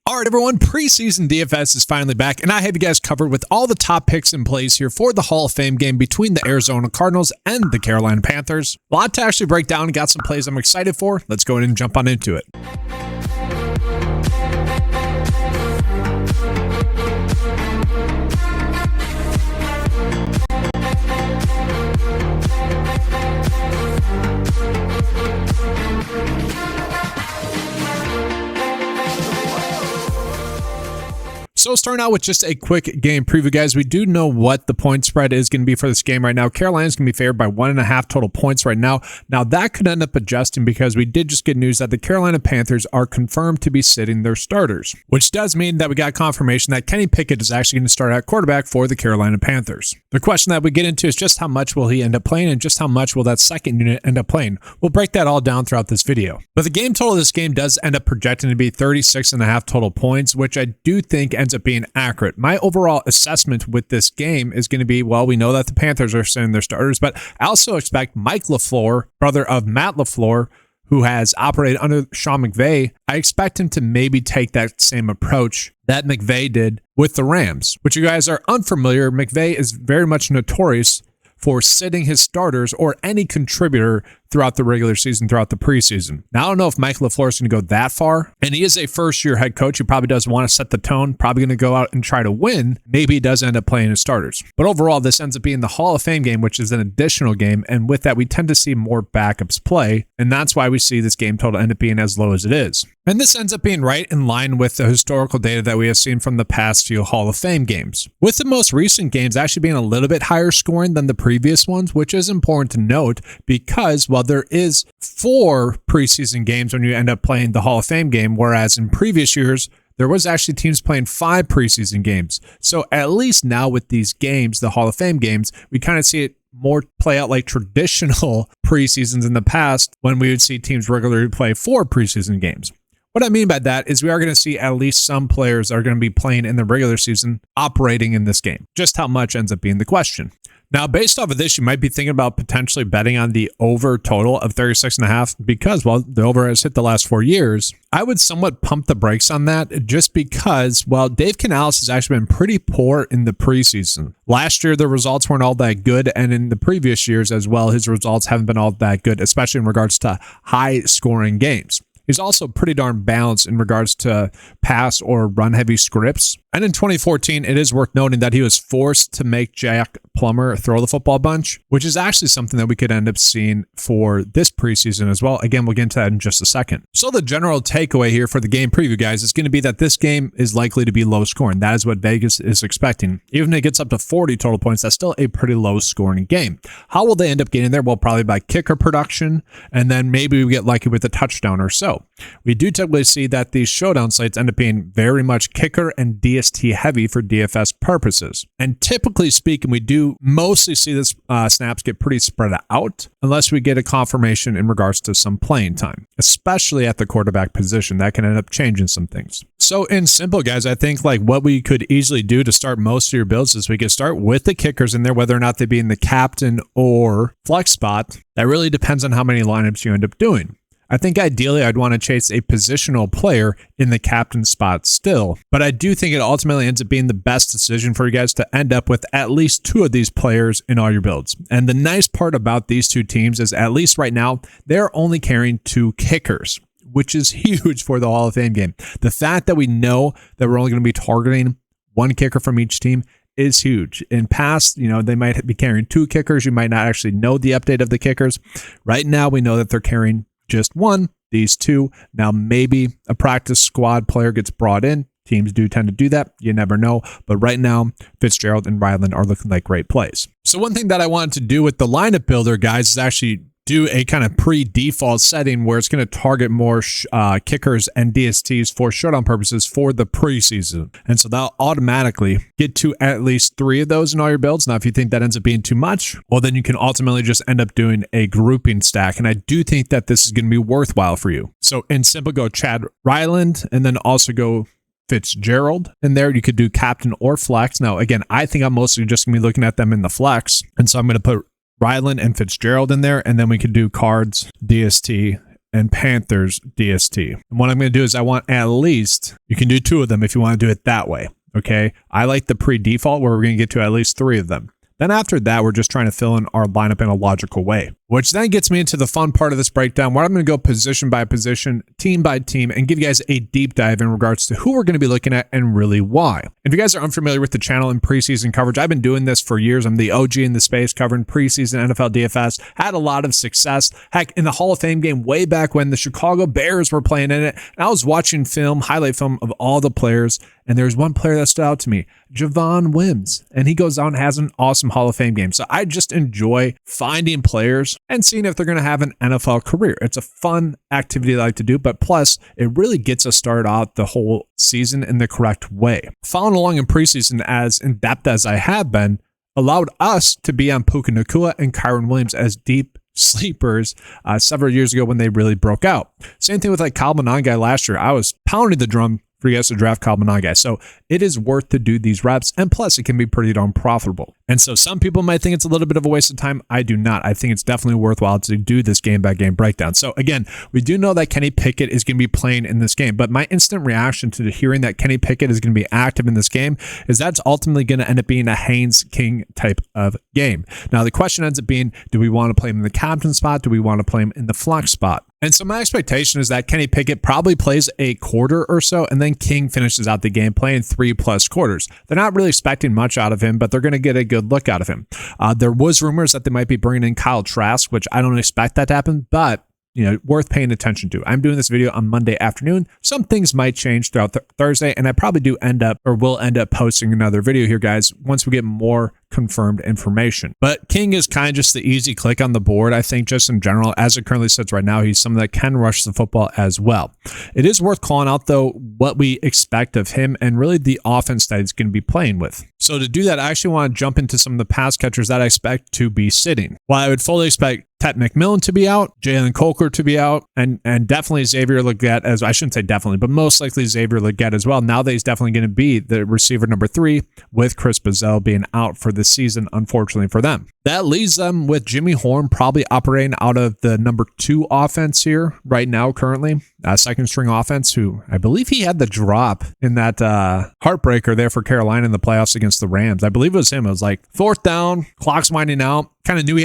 All right, everyone, preseason DFS is finally back, and I have you guys covered with all the top picks in place here for the Hall of Fame game between the Arizona Cardinals and the Carolina Panthers. A lot to actually break down, got some plays I'm excited for. Let's go ahead and jump on into it. So starting out with just a quick game preview, guys, we do know what the point spread is going to be for this game right now. Carolina's going to be favored by 1.5 total points right now. Now that could end up adjusting because we did just get news that the Carolina Panthers are confirmed to be sitting their starters, which does mean that we got confirmation that Kenny Pickett is actually going to start at quarterback for the Carolina Panthers. The question that we get into is just how much will he end up playing and just how much will that second unit end up playing. We'll break that all down throughout this video. But the game total of this game does end up projecting to be 36.5 total points, which I do think ends up being accurate. My overall assessment with this game is going to be, well, we know that the Panthers are sending their starters, but I also expect Mike LaFleur, brother of Matt LaFleur, who has operated under Sean McVay, I expect him to maybe take that same approach that McVay did with the Rams, which you guys are unfamiliar. McVay is very much notorious for sitting his starters or any contributor throughout the regular season, throughout the preseason. Now, I don't know if Mike LaFleur is going to go that far, and he is a first-year head coach. He probably does want to set the tone, probably going to go out and try to win. Maybe he does end up playing his starters. But overall, this ends up being the Hall of Fame game, which is an additional game, and with that, we tend to see more backups play, and that's why we see this game total end up being as low as it is. And this ends up being right in line with the historical data that we have seen from the past few Hall of Fame games, with the most recent games actually being a little bit higher scoring than the previous ones, which is important to note because while there is 4 preseason games when you end up playing the Hall of Fame game, whereas in previous years, there was actually teams playing 5 preseason games. So at least now with these games, the Hall of Fame games, we kind of see it more play out like traditional preseasons in the past when we would see teams regularly play 4 preseason games. What I mean by that is we are going to see at least some players are going to be playing in the regular season operating in this game. Just how much ends up being the question. Now, based off of this, you might be thinking about potentially betting on the over total of 36.5 because, well, the over has hit the last 4 years. I would somewhat pump the brakes on that just because, well, Dave Canales has actually been pretty poor in the preseason. Last year, the results weren't all that good, and in the previous years as well, his results haven't been all that good, especially in regards to high-scoring games. He's also pretty darn balanced in regards to pass or run-heavy scripts. And in 2014, it is worth noting that he was forced to make Jack Plummer throw the football bunch, which is actually something that we could end up seeing for this preseason as well. Again, we'll get into that in just a second. So the general takeaway here for the game preview, guys, is going to be that this game is likely to be low scoring. That is what Vegas is expecting. Even if it gets up to 40 total points, that's still a pretty low scoring game. How will they end up getting there? Well, probably by kicker production, and then maybe we get lucky with a touchdown or so. We do typically see that these showdown slates end up being very much kicker and DST heavy for DFS purposes. And typically speaking, we do mostly see this snaps get pretty spread out unless we get a confirmation in regards to some playing time, especially at the quarterback position. That can end up changing some things. So in simple, guys, I think like what we could easily do to start most of your builds is we could start with the kickers in there, whether or not they be in the captain or flex spot. That really depends on how many lineups you end up doing. I think ideally I'd want to chase a positional player in the captain spot still, but I do think it ultimately ends up being the best decision for you guys to end up with at least 2 of these players in all your builds. And the nice part about these 2 teams is at least right now, they're only carrying 2 kickers, which is huge for the Hall of Fame game. The fact that we know that we're only going to be targeting 1 kicker from each team is huge. In past, they might be carrying 2 kickers. You might not actually know the update of the kickers. Right now, we know that they're carrying just 1, these 2. Now, maybe a practice squad player gets brought in. Teams do tend to do that. You never know. But right now, Fitzgerald and Ryland are looking like great plays. So one thing that I wanted to do with the lineup builder, guys, is actually do a kind of pre-default setting where it's going to target more kickers and DSTs for showdown purposes for the preseason. And so that'll automatically get to at least 3 of those in all your builds. Now, if you think that ends up being too much, well, then you can ultimately just end up doing a grouping stack. And I do think that this is going to be worthwhile for you. So in simple, go Chad Ryland and then also go Fitzgerald in there. You could do captain or flex. Now, again, I think I'm mostly just going to be looking at them in the flex. And so I'm going to put Ryland and Fitzgerald in there, and then we could do cards, DST, and Panthers DST. And what I'm going to do is I want at least, you can do 2 of them if you want to do it that way. Okay. I like the pre-default where we're going to get to at least 3 of them. Then after that, we're just trying to fill in our lineup in a logical way, which then gets me into the fun part of this breakdown where I'm going to go position by position, team by team, and give you guys a deep dive in regards to who we're going to be looking at and really why. If you guys are unfamiliar with the channel and preseason coverage, I've been doing this for years. I'm the OG in the space covering preseason NFL DFS, had a lot of success. Heck, in the Hall of Fame game way back when the Chicago Bears were playing in it, and I was watching highlight film of all the players, and there's one player that stood out to me, Javon Wims, and he goes out and has an awesome Hall of Fame game. So I just enjoy finding players and seeing if they're going to have an NFL career. It's a fun activity I like to do, but plus it really gets us started out the whole season in the correct way. Following along in preseason as in depth as I have been allowed us to be on Puka Nacua and Kyron Williams as deep sleepers several years ago when they really broke out. Same thing with like Kyle Monangai last year. I was pounding the drum for you guys to draft Kyle Monangai. So it is worth to do these reps, and plus it can be pretty darn profitable. And so some people might think it's a little bit of a waste of time. I do not. I think it's definitely worthwhile to do this game by game breakdown. So again, we do know that Kenny Pickett is going to be playing in this game, but my instant reaction to hearing that Kenny Pickett is going to be active in this game is that's ultimately going to end up being a Haynes King type of game. Now the question ends up being, do we want to play him in the captain spot? Do we want to play him in the flex spot? And so my expectation is that Kenny Pickett probably plays a quarter or so, and then King finishes out the game playing 3+ quarters. They're not really expecting much out of him, but they're going to get a good look out of him. There was rumors that they might be bringing in Kyle Trask, which I don't expect that to happen, but worth paying attention to. I'm doing this video on Monday afternoon. Some things might change throughout Thursday, and I probably will end up posting another video here, guys, once we get more confirmed information. But King is kind of just the easy click on the board. I think just in general, as it currently sits right now, he's someone that can rush the football as well. It is worth calling out, though, what we expect of him and really the offense that he's going to be playing with. So to do that, I actually want to jump into some of the pass catchers that I expect to be sitting. While I would fully expect Tet McMillan to be out, Jalen Coker to be out, and definitely Xavier Legette, as I shouldn't say definitely, but most likely Xavier Legette as well. Now that he's definitely going to be the receiver number 3, with Chris Bozell being out for this season, unfortunately for them. That leaves them with Jimmy Horn probably operating out of the number 2 offense here right now currently, second string offense, who I believe he had the drop in that heartbreaker there for Carolina in the playoffs against the Rams. I believe it was him. It was like 4th down, clock's winding out, kind of knew he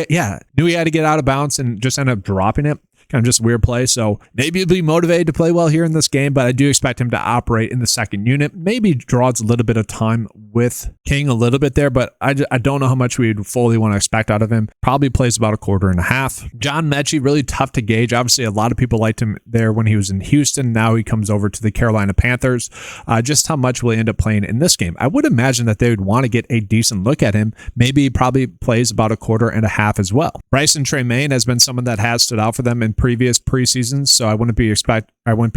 had to get out of bounds and just ended up dropping it. Kind of just a weird play. So maybe he'll be motivated to play well here in this game, but I do expect him to operate in the second unit. Maybe draws a little bit of time with King a little bit there, but I don't know how much we'd fully want to expect out of him. Probably plays about a quarter and a half. John Mechie, really tough to gauge. Obviously, a lot of people liked him there when he was in Houston. Now he comes over to the Carolina Panthers. Just how much will he end up playing in this game? I would imagine that they would want to get a decent look at him. Maybe he probably plays about a quarter and a half as well. Bryson Tremaine has been someone that has stood out for them in previous preseasons, so I wouldn't be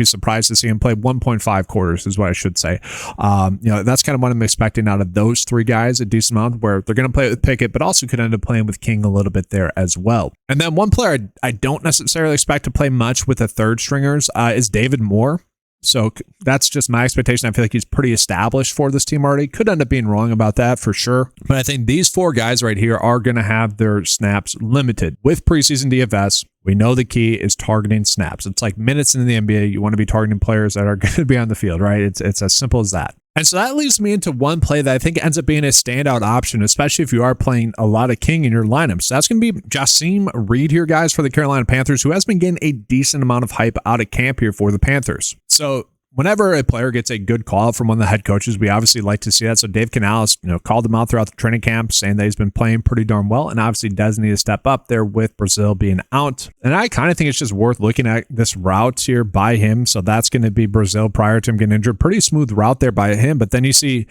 surprised to see him play 1.5 quarters is what I should say. That's kind of what I'm expecting out of those 3 guys, a decent amount, where they're going to play with Pickett, but also could end up playing with King a little bit there as well. And then one player I don't necessarily expect to play much with the third stringers is David Moore. So that's just my expectation. I feel like he's pretty established for this team already. Could end up being wrong about that for sure. But I think these 4 guys right here are going to have their snaps limited. With preseason DFS, we know the key is targeting snaps. It's like minutes in the NBA. You want to be targeting players that are going to be on the field, right? It's as simple as that. And so that leads me into one play that I think ends up being a standout option, especially if you are playing a lot of King in your lineup. So that's going to be Jasim Reed here, guys, for the Carolina Panthers, who has been getting a decent amount of hype out of camp here for the Panthers. So whenever a player gets a good call from one of the head coaches, we obviously like to see that. So Dave Canales, called him out throughout the training camp, saying that he's been playing pretty darn well, and obviously does need to step up there with Brazil being out. And I kind of think it's just worth looking at this route here by him. So that's going to be Brazil prior to him getting injured. Pretty smooth route there by him. But then you see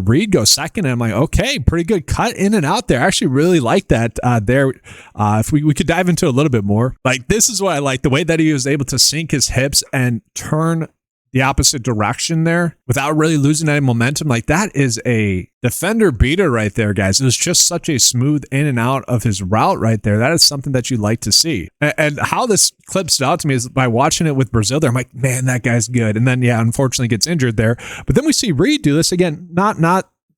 Reed go second, and I'm like, okay, pretty good cut in and out there. I actually really like that there. If we could dive into a little bit more, like this is what I like, the way that he was able to sink his hips and turn the opposite direction there without really losing any momentum. Like that is a defender beater right there, guys. It was just such a smooth in and out of his route right there. That is something that you like to see. And how this clip stood out to me is by watching it with Brazil there. I'm like, man, that guy's good. And then, unfortunately gets injured there. But then we see Reed do this again, not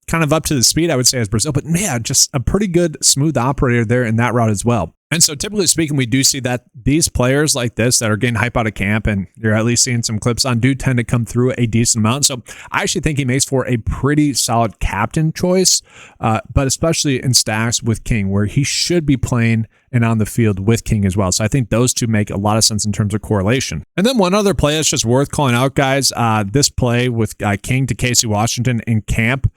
kind of up to the speed, I would say, as Brazil, but man, just a pretty good smooth operator there in that route as well. And so typically speaking, we do see that these players like this that are getting hype out of camp and you're at least seeing some clips on do tend to come through a decent amount. So I actually think he makes for a pretty solid captain choice, but especially in stacks with King, where he should be playing and on the field with King as well. So I think those two make a lot of sense in terms of correlation. And then one other play that's just worth calling out, guys, this play with King to Casey Washington in camp,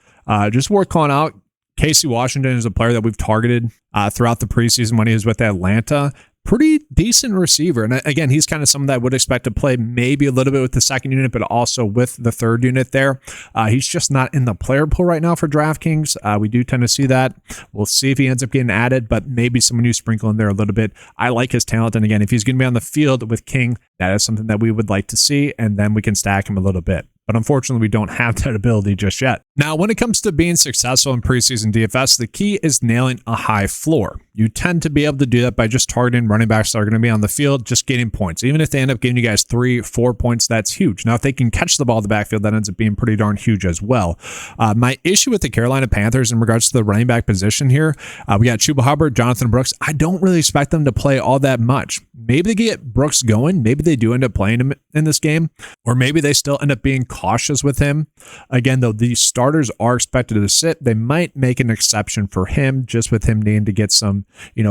just worth calling out. Casey Washington is a player that we've targeted throughout the preseason when he was with Atlanta. Pretty decent receiver. And again, he's kind of someone that I would expect to play maybe a little bit with the second unit, but also with the third unit there. He's just not in the player pool right now for DraftKings. We do tend to see that. We'll see if he ends up getting added, but maybe someone you sprinkle in there a little bit. I like his talent. And again, if he's going to be on the field with King, that is something that we would like to see, and then we can stack him a little bit. But unfortunately, we don't have that ability just yet. Now, when it comes to being successful in preseason DFS, the key is nailing a high floor. You tend to be able to do that by just targeting running backs that are going to be on the field, just getting points. Even if they end up giving you guys 3-4 points, that's huge. Now, if they can catch the ball in the backfield, that ends up being pretty darn huge as well. My issue with the Carolina Panthers in regards to the running back position here, we got Chuba Hubbard, Jonathan Brooks. I don't really expect them to play all that much. Maybe they get Brooks going. Maybe they do end up playing him in this game, or maybe they still end up being cautious with him. Again, though, the starters are expected to sit. They might make an exception for him, just with him needing to get some,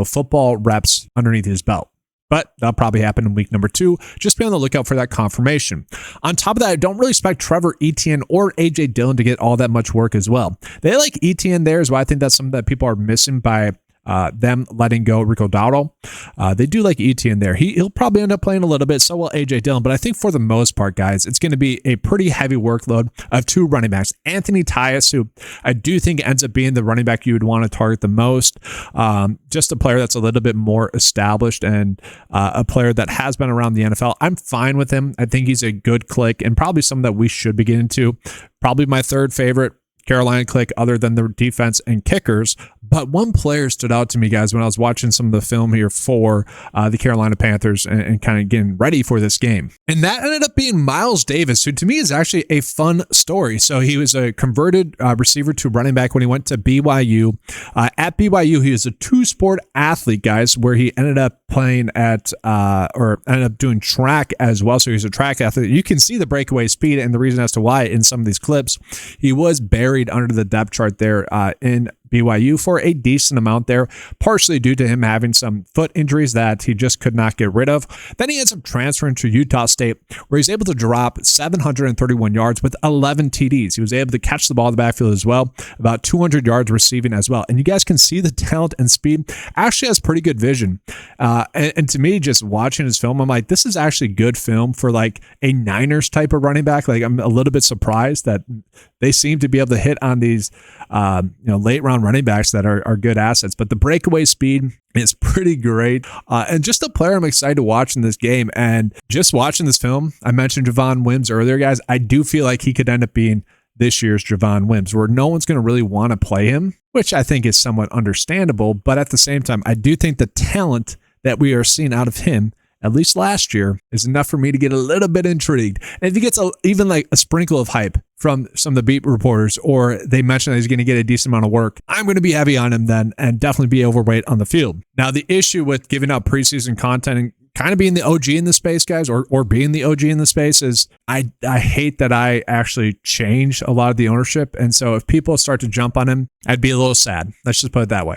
football reps underneath his belt. But that'll probably happen in week number 2. Just be on the lookout for that confirmation. On top of that, I don't really expect Trevor Etienne or AJ Dillon to get all that much work as well. They like Etienne there is why I think that's something that people are missing by them letting go Rico Dowdle. They do like Etienne there. He'll probably end up playing a little bit, so will AJ Dillon, but I think for the most part, guys, it's going to be a pretty heavy workload of 2 running backs. Anthony Tyus, who I do think ends up being the running back you would want to target the most. Just a player that's a little bit more established and a player that has been around the NFL. I'm fine with him. I think he's a good click and probably someone that we should be getting to. Probably my third favorite Carolina click other than the defense and kickers. But one player stood out to me, guys, when I was watching some of the film here for the Carolina Panthers and kind of getting ready for this game. And that ended up being Miles Davis, who to me is actually a fun story. So he was a converted receiver to running back when he went to BYU. At BYU, he was a 2-sport athlete, guys, where he ended up playing at or ended up doing track as well. So he's a track athlete. You can see the breakaway speed and the reason as to why in some of these clips. He was buried under the depth chart there in BYU for a decent amount there, partially due to him having some foot injuries that he just could not get rid of. Then he ends up transferring to Utah State, where he's able to drop 731 yards with 11 TDs. He was able to catch the ball in the backfield as well, about 200 yards receiving as well. And you guys can see the talent and speed. Actually has pretty good vision. And to me, just watching his film, I'm like, this is actually good film for like a Niners type of running back. Like, I'm a little bit surprised that they seem to be able to hit on these late round running backs that are good assets, but the breakaway speed is pretty great. And just a player I'm excited to watch in this game. And just watching this film, I mentioned Javon Wims earlier, guys. I do feel like he could end up being this year's Javon Wims, where no one's going to really want to play him, which I think is somewhat understandable. But at the same time, I do think the talent that we are seeing out of him, at least last year, is enough for me to get a little bit intrigued. And if he gets even like a sprinkle of hype from some of the beat reporters, or they mention that he's going to get a decent amount of work, I'm going to be heavy on him then and definitely be overweight on the field. Now, the issue with giving out preseason content and kind of being the OG in the space, guys, or being the OG in the space is I hate that I actually change a lot of the ownership. And so if people start to jump on him, I'd be a little sad. Let's just put it that way.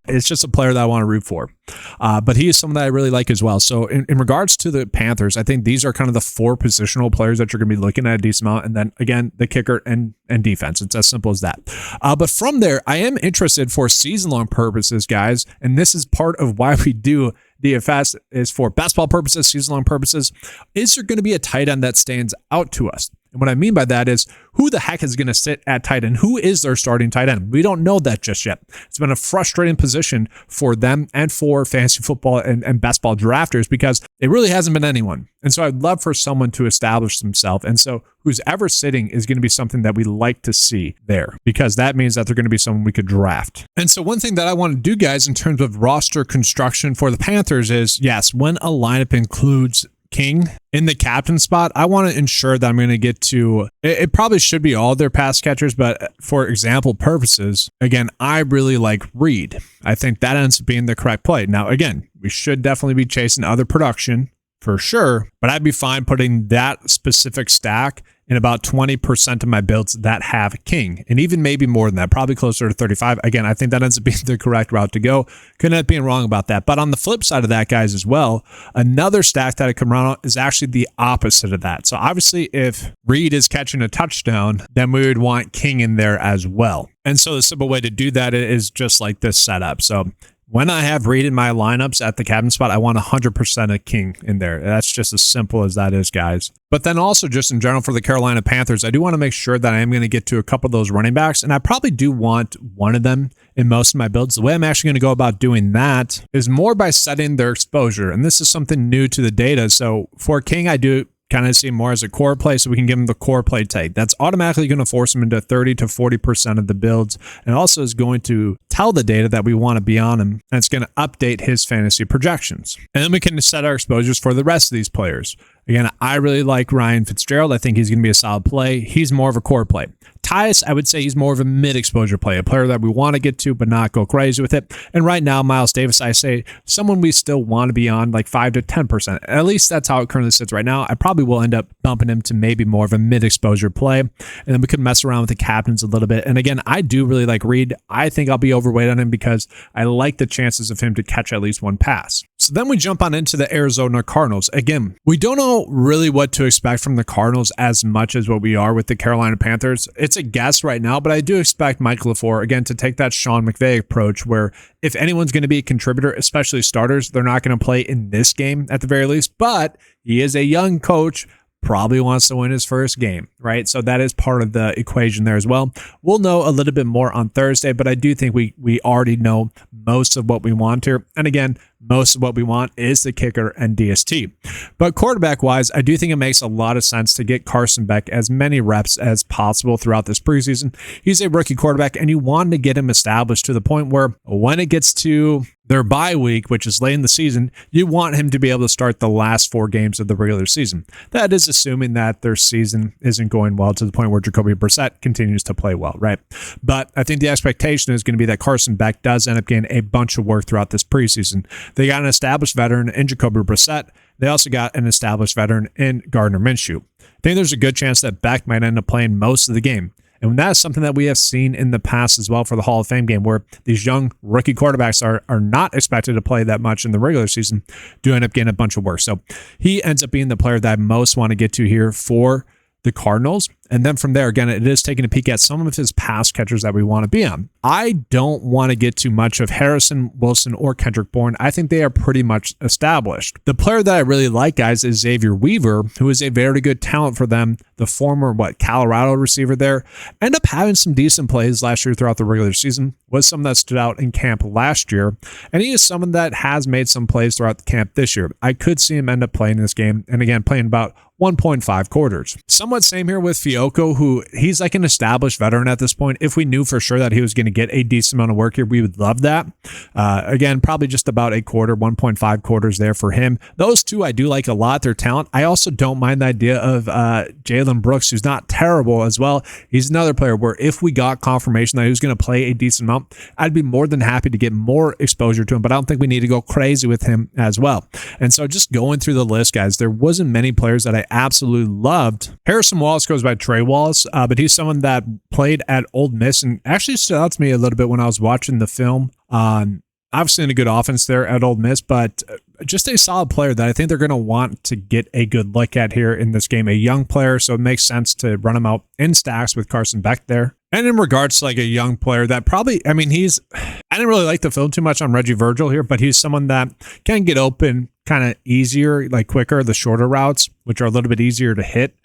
It's just a player that I want to root for. But he is someone that I really like as well. So in regards to the Panthers, I think these are kind of the 4 positional players that you're going to be looking at a decent amount. And then again, the kicker and defense. It's as simple as that. But from there, I am interested for season-long purposes, guys. And this is part of why we do DFS is for basketball purposes, season-long purposes. Is there going to be a tight end that stands out to us? And what I mean by that is, who the heck is going to sit at tight end? Who is their starting tight end? We don't know that just yet. It's been a frustrating position for them and for fantasy football and basketball drafters because it really hasn't been anyone. And so I'd love for someone to establish themselves. And so who's ever sitting is going to be something that we like to see there because that means that they're going to be someone we could draft. And so one thing that I want to do, guys, in terms of roster construction for the Panthers is, yes, when a lineup includes King in the captain spot, I want to ensure that I'm going to get to, it probably should be all their pass catchers, but for example purposes, again, I really like Reed. I think that ends up being the correct play. Now, again, we should definitely be chasing other production for sure, but I'd be fine putting that specific stack in about 20% of my builds that have King, and even maybe more than that, probably closer to 35. Again, I think that ends up being the correct route to go. Couldn't end up being wrong about that. But on the flip side of that, guys, as well, another stack that I come around on is actually the opposite of that. So obviously, if Reed is catching a touchdown, then we would want King in there as well. And so the simple way to do that is just like this setup. So when I have Reed in my lineups at the captain spot, I want 100% a King in there. That's just as simple as that is, guys. But then also just in general for the Carolina Panthers, I do want to make sure that I am going to get to a couple of those running backs, and I probably do want one of them in most of my builds. The way I'm actually going to go about doing that is more by setting their exposure, and this is something new to the data. So for King, I do kind of see him more as a core play, so we can give him the core play tag. That's automatically going to force him into 30 to 40% of the builds, and also is going to tell the data that we want to be on him, and it's going to update his fantasy projections. And then we can set our exposures for the rest of these players. Again, I really like Ryan Fitzgerald. I think he's going to be a solid play. He's more of a core play. Tyus, I would say he's more of a mid-exposure play, a player that we want to get to but not go crazy with it. And right now, Miles Davis, I say someone we still want to be on like 5 to 10%. At least that's how it currently sits right now. I probably will end up bumping him to maybe more of a mid-exposure play. And then we could mess around with the captains a little bit. And again, I do really like Reed. I think I'll be overweight on him because I like the chances of him to catch at least one pass. So then we jump on into the Arizona Cardinals. Again, we don't know really what to expect from the Cardinals as much as what we are with the Carolina Panthers. It's a guess right now, but I do expect Mike LaFleur, again, to take that Sean McVay approach where if anyone's going to be a contributor, especially starters, they're not going to play in this game at the very least, but he is a young coach, probably wants to win his first game, right? So that is part of the equation there as well. We'll know a little bit more on Thursday, but I do think we already know most of what we want here. And again, most of what we want is the kicker and DST. But quarterback-wise, I do think it makes a lot of sense to get Carson Beck as many reps as possible throughout this preseason. He's a rookie quarterback, and you want to get him established to the point where when it gets to their bye week, which is late in the season, you want him to be able to start the last 4 games of the regular season. That is assuming that their season isn't going well to the point where Jacoby Brissett continues to play well, right? But I think the expectation is going to be that Carson Beck does end up getting a bunch of work throughout this preseason. They got an established veteran in Jacoby Brissett. They also got an established veteran in Gardner Minshew. I think there's a good chance that Beck might end up playing most of the game. And that's something that we have seen in the past as well for the Hall of Fame game, where these young rookie quarterbacks are not expected to play that much in the regular season, do end up getting a bunch of work. So he ends up being the player that I most want to get to here for the Cardinals. And then from there, again, it is taking a peek at some of his pass catchers that we want to be on. I don't want to get too much of Harrison, Wilson, or Kendrick Bourne. I think they are pretty much established. The player that I really like, guys, is Xavier Weaver, who is a very good talent for them. The former, Colorado receiver there. Ended up having some decent plays last year throughout the regular season. Was someone that stood out in camp last year. And he is someone that has made some plays throughout the camp this year. I could see him end up playing this game. And again, playing about 1.5 quarters. Somewhat same here with Fiocco, who he's like an established veteran at this point. If we knew for sure that he was going to get a decent amount of work here, we would love that. Again, probably just about a quarter, 1.5 quarters there for him. Those two I do like a lot, their talent. I also don't mind the idea of Jalen Brooks, who's not terrible as well. He's another player where if we got confirmation that he was going to play a decent amount, I'd be more than happy to get more exposure to him, but I don't think we need to go crazy with him as well. And so just going through the list, guys, there wasn't many players that I absolutely loved. Harrison Wallace goes by Trey Wallace, but he's someone that played at Ole Miss and actually stood out to me a little bit when I was watching the film. Obviously in a good offense there at Ole Miss, but just a solid player that I think they're going to want to get a good look at here in this game. A young player, so it makes sense to run him out in stacks with Carson Beck there. And in regards to like a young player that probably, I didn't really like the film too much on Reggie Virgil here, but he's someone that can get open kind of easier, like quicker, the shorter routes, which are a little bit easier to hit.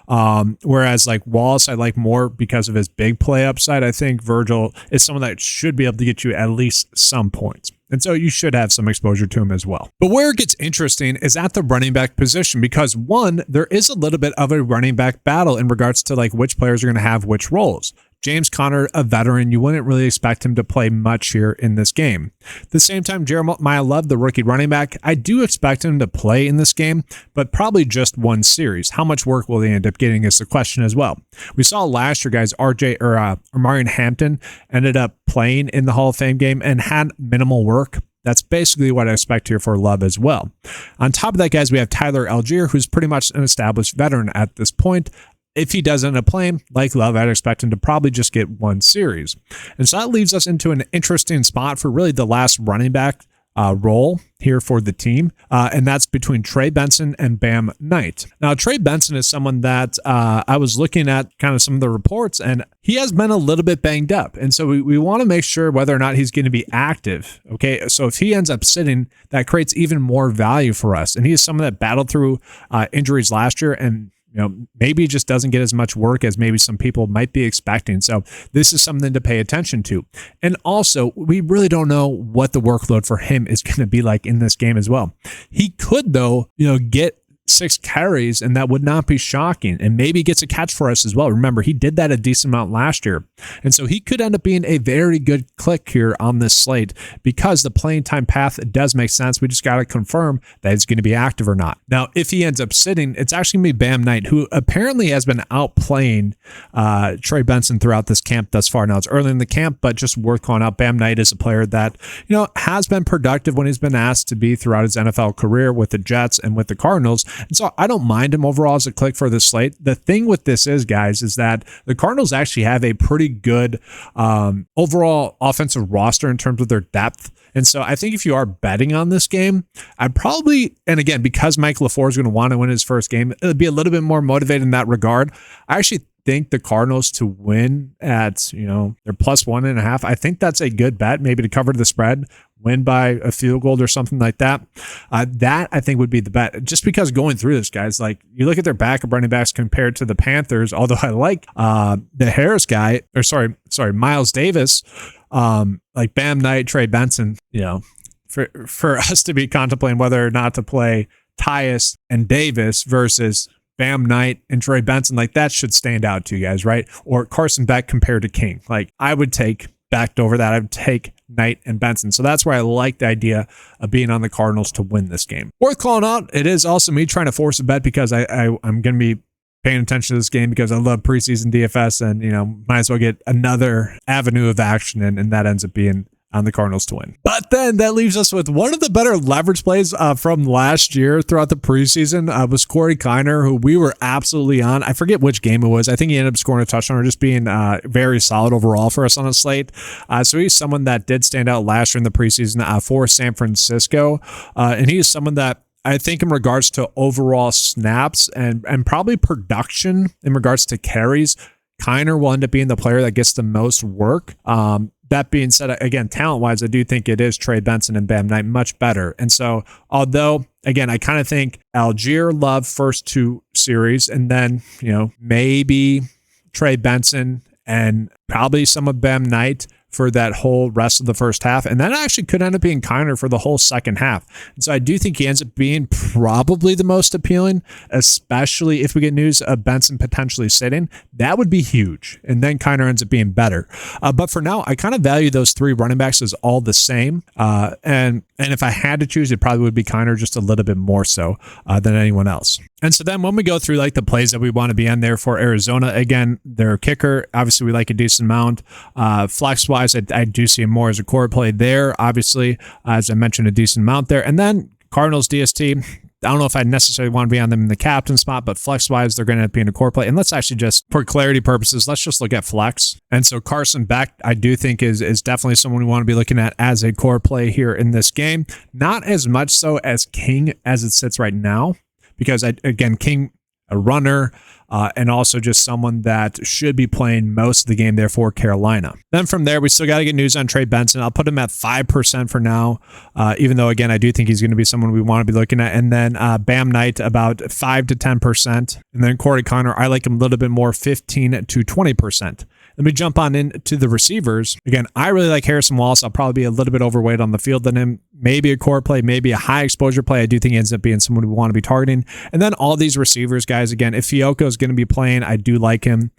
Whereas like Wallace, I like more because of his big play upside. I think Virgil is someone that should be able to get you at least some points. And so you should have some exposure to him as well. But where it gets interesting is at the running back position, because one, there is a little bit of a running back battle in regards to like which players are going to have which roles. James Conner, a veteran, you wouldn't really expect him to play much here in this game. At the same time, Jeremiah Love, the rookie running back, I do expect him to play in this game, but probably just one series. How much work will they end up getting is the question as well. We saw last year, guys, Marion Hampton ended up playing in the Hall of Fame game and had minimal work. That's basically what I expect here for Love as well. On top of that, guys, we have Tyler Algier, who's pretty much an established veteran at this point. If he does end up playing, like Love, I'd expect him to probably just get one series. And so that leaves us into an interesting spot for really the last running back role here for the team, and that's between Trey Benson and Bam Knight. Now, Trey Benson is someone that I was looking at kind of some of the reports, and he has been a little bit banged up, and so we want to make sure whether or not he's going to be active. Okay, so if he ends up sitting, that creates even more value for us, and he is someone that battled through injuries last year, and maybe just doesn't get as much work as maybe some people might be expecting. So this is something to pay attention to. And also, we really don't know what the workload for him is going to be like in this game as well. He could, though, get 6 carries, and that would not be shocking, and maybe gets a catch for us as well. Remember, he did that a decent amount last year, and so he could end up being a very good click here on this slate because the playing time path does make sense. We just got to confirm that he's going to be active or not. Now, if he ends up sitting, it's actually going to be Bam Knight, who apparently has been outplaying Trey Benson throughout this camp thus far. Now, it's early in the camp, but just worth calling out. Bam Knight is a player that has been productive when he's been asked to be throughout his NFL career with the Jets and with the Cardinals. And so I don't mind him overall as a click for this slate. The thing with this is, guys, is that the Cardinals actually have a pretty good overall offensive roster in terms of their depth. And so I think if you are betting on this game, I'd probably, and again, because Mike LaFleur is going to want to win his first game, it'll be a little bit more motivated in that regard. I actually think the Cardinals to win at, they're plus 1.5. I think that's a good bet, maybe to cover the spread, win by a field goal or something like that. That I think would be the bet. Just because going through this, guys, like you look at their backup running backs compared to the Panthers, although I like the Harris guy, or sorry, Miles Davis, like Bam Knight, Trey Benson, for us to be contemplating whether or not to play Tyus and Davis versus Bam Knight and Trey Benson, like that should stand out to you guys, right? Or Carson Beck compared to King. Like I would take Beck over that. I would take Knight and Benson. So that's why I like the idea of being on the Cardinals to win this game. Worth calling out, it is also me trying to force a bet because I'm going to be paying attention to this game because I love preseason DFS and, might as well get another avenue of action and that ends up being on the Cardinals to win. But then that leaves us with one of the better leverage plays from last year throughout the preseason was Corey Kiner, who we were absolutely on. I forget which game it was. I think he ended up scoring a touchdown or just being very solid overall for us on a slate. So he's someone that did stand out last year in the preseason for San Francisco. And he is someone that I think in regards to overall snaps and probably production in regards to carries, Kiner will end up being the player that gets the most work. That being said, again, talent-wise, I do think it is Trey Benson and Bam Knight much better. And so, although, again, I kind of think Algier, Love first 2 series, and then, maybe Trey Benson and probably some of Bam Knight for that whole rest of the first half. And that actually could end up being Kiner for the whole second half. And so I do think he ends up being probably the most appealing, especially if we get news of Benson potentially sitting. That would be huge. And then Kiner ends up being better. But for now, I kind of value those 3 running backs as all the same. And if I had to choose, it probably would be Kiner just a little bit more so than anyone else. And so then when we go through like the plays that we want to be on there for Arizona, again, their kicker, obviously we like a decent amount. Flex-wise, I do see him more as a core play there. Obviously, as I mentioned, a decent amount there. And then Cardinals DST, I don't know if I necessarily want to be on them in the captain spot, but flex-wise, they're going to end up being a core play. And let's actually just, for clarity purposes, let's just look at flex. And so Carson Beck, I do think is definitely someone we want to be looking at as a core play here in this game. Not as much so as King as it sits right now, because again, King, a runner, and also just someone that should be playing most of the game there for Carolina. Then from there, we still got to get news on Trey Benson. I'll put him at 5% for now, even though, again, I do think he's going to be someone we want to be looking at. And then Bam Knight, about 5 to 10%. And then Corey Kiner, I like him a little bit more, 15 to 20%. Let me jump on into the receivers. Again, I really like Harrison Wallace. I'll probably be a little bit overweight on the field than him. Maybe a core play, maybe a high exposure play. I do think he ends up being someone we want to be targeting. And then all these receivers, guys, again, if Fiocco is going to be playing, I do like him.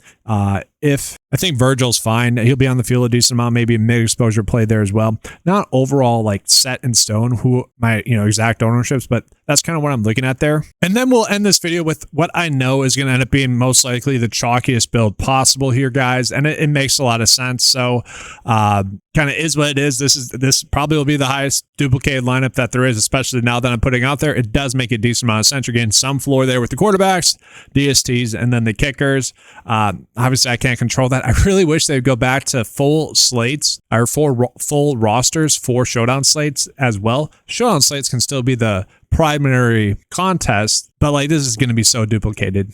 if I think Virgil's fine. He'll be on the field a decent amount, maybe a mid-exposure play there as well. Not overall like set in stone who my exact ownerships, but that's kind of what I'm looking at there. And then we'll end this video with what I know is going to end up being most likely the chalkiest build possible here, guys. And it makes a lot of sense. So kind of is what it is. This probably will be the highest duplicated lineup that there is, especially now that I'm putting out there. It does make a decent amount of sense. You're getting some floor there with the quarterbacks, DSTs, and then the kickers. Obviously, I can't control that. I really wish they'd go back to full slates or full rosters for showdown slates as well. Showdown slates can still be the primary contest, but like this is going to be so duplicated.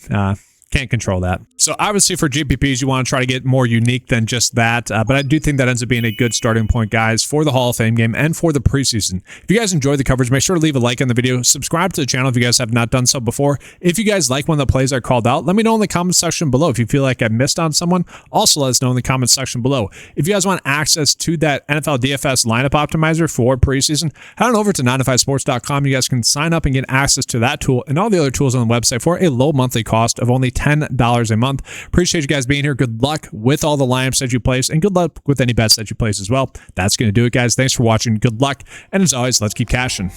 Can't control that. So obviously for GPPs, you want to try to get more unique than just that. But I do think that ends up being a good starting point, guys, for the Hall of Fame game and for the preseason. If you guys enjoyed the coverage, make sure to leave a like on the video. Subscribe to the channel if you guys have not done so before. If you guys like one of the plays I called out, let me know in the comment section below. If you feel like I missed on someone, also let us know in the comment section below. If you guys want access to that NFL DFS lineup optimizer for preseason, head on over to 9to5sports.com. You guys can sign up and get access to that tool and all the other tools on the website for a low monthly cost of only $10 a month. Appreciate you guys being here. Good luck with all the lineups that you place, and good luck with any bets that you place as well. That's going to do it, guys. Thanks for watching. Good luck, and as always, let's keep cashing.